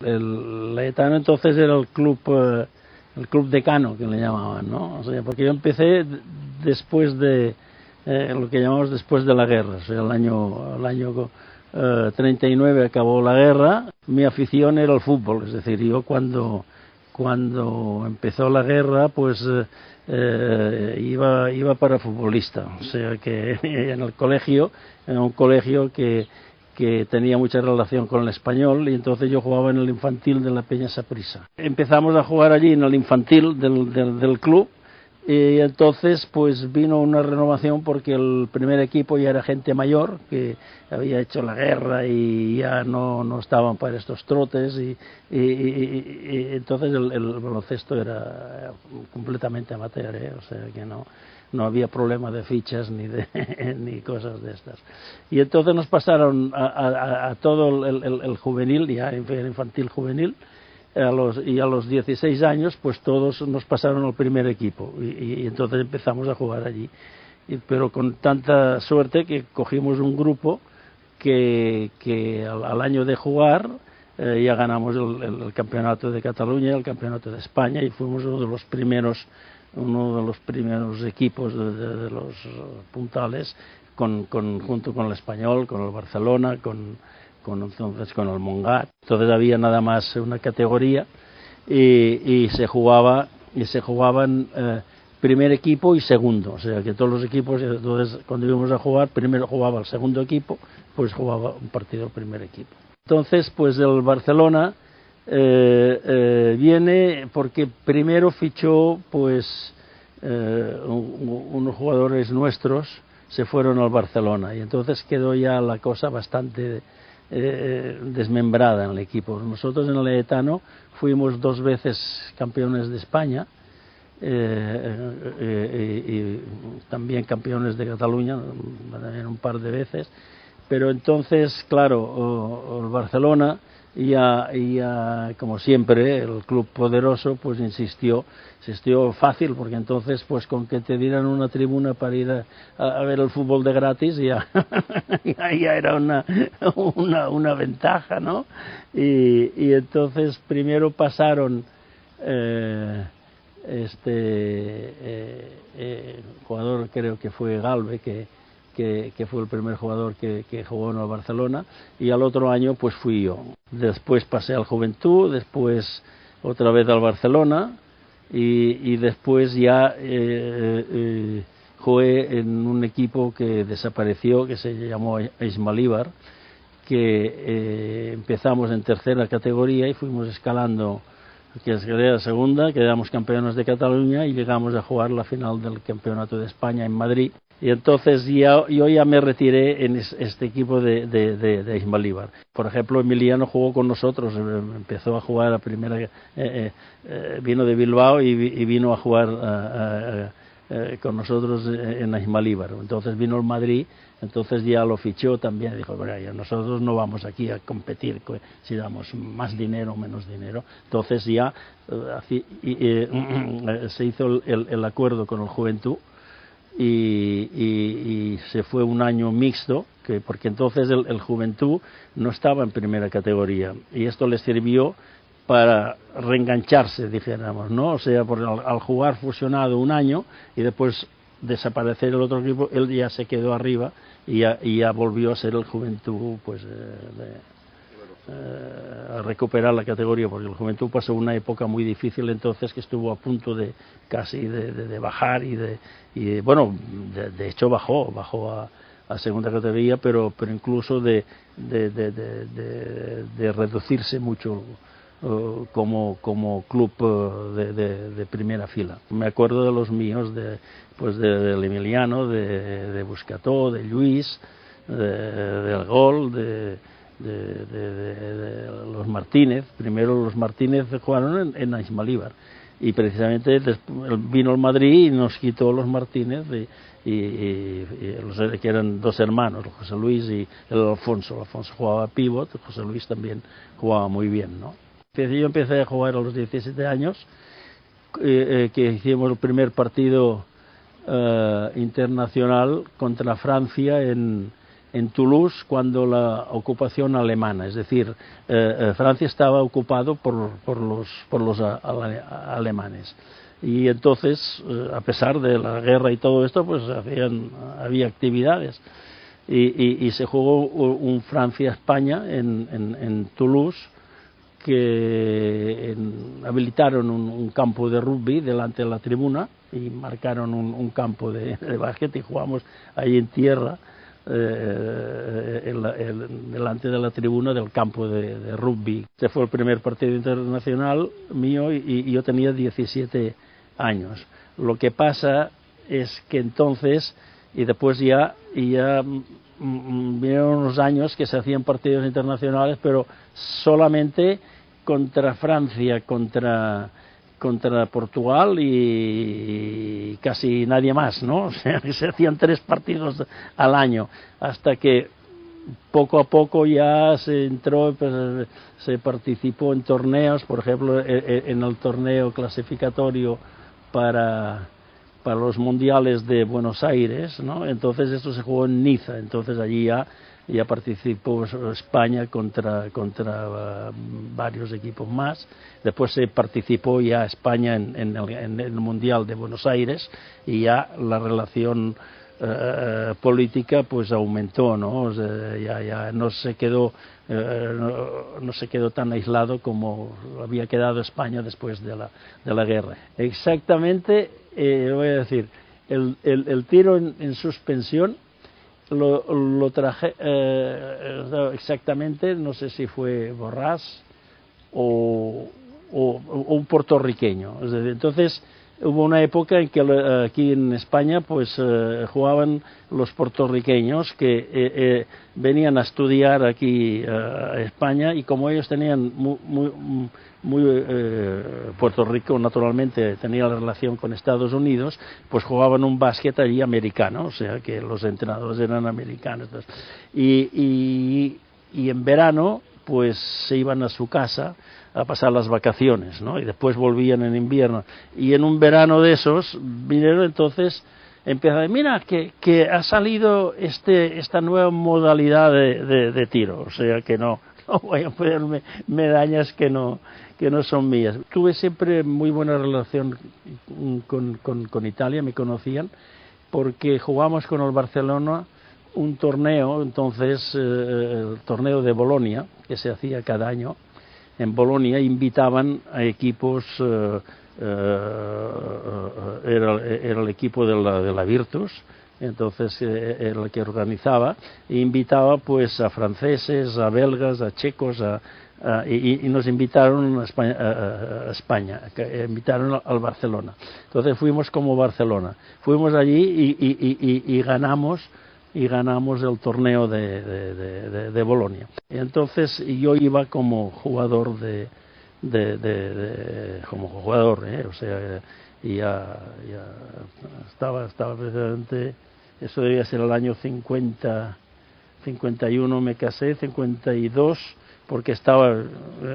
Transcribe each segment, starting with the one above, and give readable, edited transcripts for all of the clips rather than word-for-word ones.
El Laetano entonces era el club decano, que le llamaban, ¿no? O sea, porque yo empecé después de lo que llamamos después de la guerra, o sea, el año 39 acabó la guerra. Mi afición era el fútbol, es decir, yo cuando empezó la guerra, pues iba para futbolista, o sea que en el colegio, en un colegio que tenía mucha relación con el español, y entonces yo jugaba en el infantil de la Peña Saprissa. Empezamos a jugar allí en el infantil del club, y entonces pues vino una renovación porque el primer equipo ya era gente mayor que había hecho la guerra y ya no estaban para estos trotes, y entonces el baloncesto era completamente amateur, o sea que no había problema de fichas ni cosas de estas. Y entonces nos pasaron a todo el juvenil, ya el infantil juvenil, y a los 16 años pues todos nos pasaron al primer equipo, y entonces empezamos a jugar allí, pero con tanta suerte que cogimos un grupo que al año de jugar ya ganamos el campeonato de Cataluña, el campeonato de España, y fuimos uno de los primeros equipos de los puntales, junto con el Español, con el Barcelona, entonces con el Montgat. Entonces había nada más una categoría, y se jugaban primer equipo y segundo, o sea que todos los equipos, entonces cuando íbamos a jugar, primero jugaba el segundo equipo, pues jugaba un partido el primer equipo. Entonces pues el Barcelona viene porque primero fichó pues unos jugadores nuestros, se fueron al Barcelona, y entonces quedó ya la cosa bastante desmembrada en el equipo. Nosotros en el Laetano fuimos 2 veces campeones de España, y también campeones de Cataluña, también un par de veces, pero entonces, claro, el Barcelona, ya como siempre, el club poderoso, pues insistió fácil, porque entonces pues con que te dieran una tribuna para ir a ver el fútbol de gratis ya era una ventaja, ¿no? Y entonces primero pasaron jugador, creo que fue Galve, que fue el primer jugador que jugó en el Barcelona, y al otro año pues fui yo. Después pasé al Juventud, después otra vez al Barcelona, y después ya jugué en un equipo que desapareció, que se llamó Ismalíbar, que empezamos en tercera categoría y fuimos escalando, que es la segunda, quedamos campeones de Cataluña y llegamos a jugar la final del campeonato de España en Madrid. Y entonces yo ya me retiré en este equipo de Ismalíbar. Por ejemplo, Emiliano jugó con nosotros, empezó a jugar a primera, vino de Bilbao y vino a jugar con nosotros en Ismalíbar. Entonces vino el Madrid, entonces ya lo fichó también, dijo, bueno, ya nosotros no vamos aquí a competir si damos más dinero o menos dinero. Entonces ya se hizo el acuerdo con el Juventud, y se fue un año mixto, porque entonces el Juventud no estaba en primera categoría, y esto les sirvió para reengancharse, dijéramos, ¿no? O sea, al jugar fusionado un año y después desaparecer el otro equipo, él ya se quedó arriba y ya volvió a ser el Juventud, pues a recuperar la categoría, porque el Juventud pasó una época muy difícil entonces, que estuvo a punto de casi de bajar, y bueno, de hecho bajó a segunda categoría, pero incluso de reducirse mucho como club de primera fila. Me acuerdo de los míos, del Emiliano, de Buscató, de Luis, del Gol, de los Martínez. Primero los Martínez jugaron en Ismalíbar, y precisamente vino el Madrid y nos quitó los Martínez, que eran 2 hermanos, José Luis y el Alfonso. Alfonso jugaba pívot, José Luis también jugaba muy bien, ¿no? Yo empecé a jugar a los 17 años, que hicimos el primer partido internacional contra Francia en en Toulouse cuando la ocupación alemana, es decir, Francia estaba ocupado por los alemanes. Y entonces, a pesar de la guerra y todo esto, pues había actividades. Y se jugó un Francia-España en Toulouse, que habilitaron un campo de rugby delante de la tribuna y marcaron un campo de básquet y jugamos ahí en tierra delante de la tribuna del campo de rugby. Este fue el primer partido internacional mío y yo tenía 17 años. Lo que pasa es que entonces, y después ya vinieron unos años que se hacían partidos internacionales, pero solamente contra Francia, contra Portugal y casi nadie más, ¿no? O sea, que se hacían 3 partidos al año, hasta que poco a poco ya se entró, pues, se participó en torneos, por ejemplo, en el torneo clasificatorio para los mundiales de Buenos Aires, ¿no? Entonces esto se jugó en Niza, entonces allí ya participó España contra varios equipos más. Después se participó ya España en el mundial de Buenos Aires y ya la relación política pues aumentó, ¿no? O sea, ya no se quedó tan aislado como había quedado España después de la guerra. Exactamente, voy a decir, el tiro en suspensión lo traje exactamente, no sé si fue Borrás o un puertorriqueño. Es decir, entonces hubo una época en que aquí en España pues jugaban los puertorriqueños que venían a estudiar aquí a España, y como ellos tenían Puerto Rico naturalmente tenía la relación con Estados Unidos, pues jugaban un básquet allí americano, o sea que los entrenadores eran americanos. Y en verano pues se iban a su casa a pasar las vacaciones, ¿no? Y después volvían en invierno. Y en un verano de esos vinieron, entonces empezaron, mira que ha salido esta nueva modalidad de tiro, o sea que no voy a ponerme medallas que no son mías. Tuve siempre muy buena relación con Italia, me conocían, porque jugamos con el Barcelona un torneo, entonces el torneo de Bolonia, que se hacía cada año. En Bolonia invitaban a equipos, era el equipo de la Virtus, entonces era el que organizaba, e invitaba pues a franceses, a belgas, a checos, y nos invitaron a España, invitaron al Barcelona. Entonces fuimos como Barcelona, fuimos allí y ganamos el torneo de Bolonia. Y entonces yo iba como jugador como jugador, o sea, y ya estaba precisamente, eso debía ser el año 51 me casé, 52, porque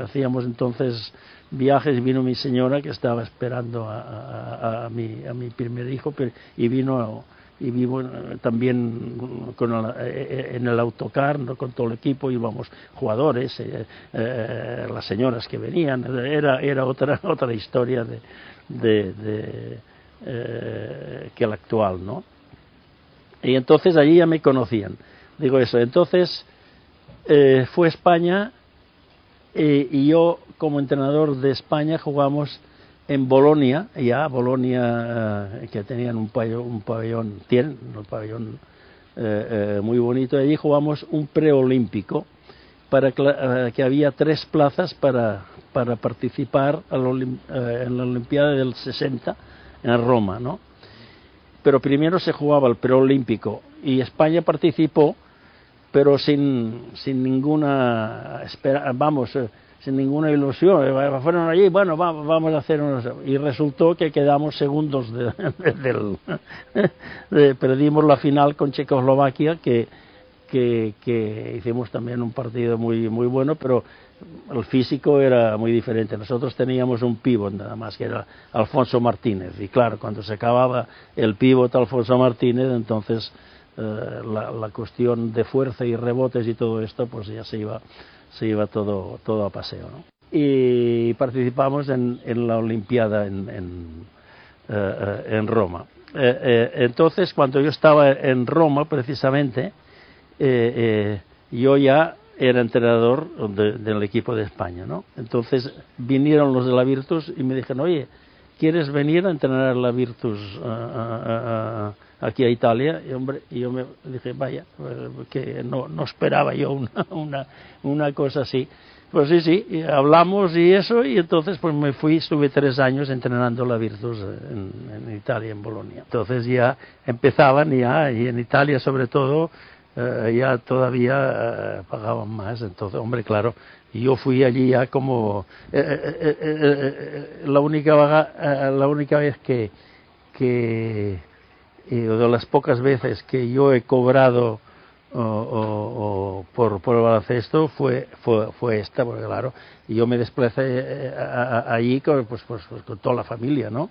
hacíamos entonces viajes, vino mi señora que estaba esperando a mi primer hijo, y vivo también en el autocar, ¿no? Con todo el equipo íbamos jugadores, las señoras que venían, era otra historia que la actual, ¿no? Y entonces allí ya me conocían, digo eso. Entonces fue España, y yo como entrenador de España jugamos en Bolonia, que tenían un pabellón muy bonito. Allí jugamos un preolímpico, que había 3 plazas para participar en la Olimpiada del 60 en Roma, ¿no? Pero primero se jugaba el preolímpico y España participó, pero sin ninguna sin ninguna ilusión. Fueron allí, bueno, vamos a hacer y resultó que quedamos segundos perdimos la final con Checoslovaquia, que hicimos también un partido muy muy bueno, pero el físico era muy diferente. Nosotros teníamos un pívot nada más, que era Alfonso Martínez, y claro, cuando se acababa el pívot Alfonso Martínez, entonces la cuestión de fuerza y rebotes y todo esto, pues ya se iba todo a paseo, ¿no? Y participamos en la Olimpiada en Roma. Entonces, cuando yo estaba en Roma, precisamente, yo ya era entrenador del equipo de España, ¿no? Entonces vinieron los de la Virtus y me dijeron, oye, ¿quieres venir a entrenar la Virtus aquí a Italia? Y yo me dije, vaya, que no esperaba yo una cosa así. Pues sí, y hablamos y eso, y entonces pues me fui, estuve 3 años entrenando la Virtus en Italia, en Bolonia. Entonces ya empezaban y en Italia sobre todo, ya todavía pagaban más. Entonces, hombre, claro, yo fui allí ya como la única vez que de las pocas veces que yo he cobrado por el baloncesto fue esta, porque claro, yo me desplacé allí con toda la familia, ¿no?